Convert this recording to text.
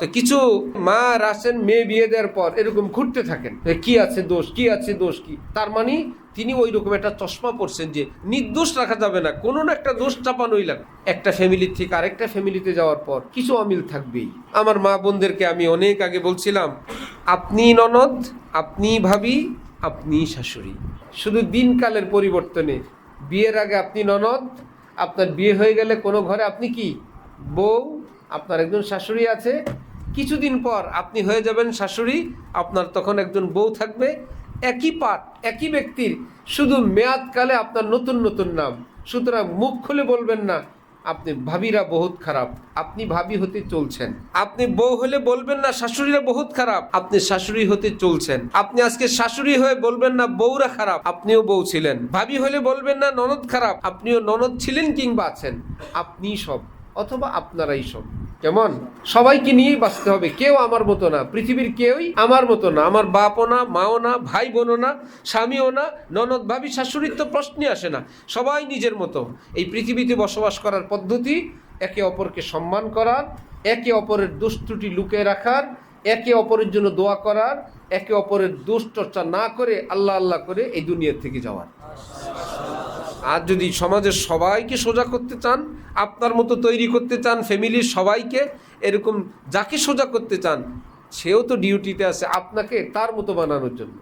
তো কিছু মা আসেন মেয়ে বিয়ে দেওয়ার পর এরকম ঘুরতে থাকেন, কি আছে দোষ, কি আছে দোষ, কি তার মানে তিনি ওই রকম একটা চশমা পড়ছেন যে নির্দোষ রাখা যাবে না, কোনো না একটা দোষ চাপানোই লাগে। একটা ফ্যামিলির থেকে আরেকটা ফ্যামিলিতে যাওয়ার পর কিছু অমিল থাকবেই। আমার মা বোনদেরকে আমি অনেক আগে বলছিলাম, আপনি ননদ, আপনি ভাবি, আপনি শাশুড়ি। শুধু দিনকালের পরিবর্তনে বিয়ের আগে আপনি ননদ, আপনার বিয়ে হয়ে গেলে কোনো ঘরে আপনি কি বউ, আপনার একজন শাশুড়ি আছে। কিছুদিন পর আপনি হয়ে যাবেন শাশুড়ি, আপনার তখন একজন বউ থাকবে। একই পাঠ, একই ব্যক্তির, শুধু মেয়াদকালে আপনার নতুন নতুন নাম। সুতরাং মুখ খুলে বলবেন না আপনি ভাবিরা বহুত খারাপ, আপনি ভাবি হতে চলছেন। আপনি বউ হলে বলবেন না শাশুড়িরা বহুত খারাপ, আপনি শাশুড়ি হতে চলছেন। আপনি আজকে শাশুড়ি হয়ে বলবেন না বউরা খারাপ, আপনিও বউ ছিলেন। ভাবি হলে বলবেন না ননদ খারাপ, আপনিও ননদ ছিলেন কিংবা আছেন। আপনি সব অথবা আপনারাই সব। কেমন? সবাইকে নিয়েই বাঁচতে হবে, কেউ আমার মতো না, পৃথিবীর কেউই আমার মতো না। আমার বাপও না, মাও না, ভাই বোনও না, স্বামীও না, ননদ ভাবি শাশুড়ির তো প্রশ্নই আসে না। সবাই নিজের মতো। এই পৃথিবীতে বসবাস করার পদ্ধতি একে অপরকে সম্মান করার, একে অপরের দোষ ত্রুটি লুকিয়ে রাখার, একে অপরের জন্য দোয়া করার, একে অপরের দোষ চর্চা না করে আল্লাহ আল্লাহ করে এই দুনিয়া থেকে যাওয়ার। আর যদি সমাজের সবাইকে সোজা করতে চান, আপনার মতো তৈরি করতে চান, ফ্যামিলির সবাইকে এরকম যাকে সোজা করতে চান, সেও তো ডিউটিতে আছে আপনাকে তার মতো বানানোর জন্য।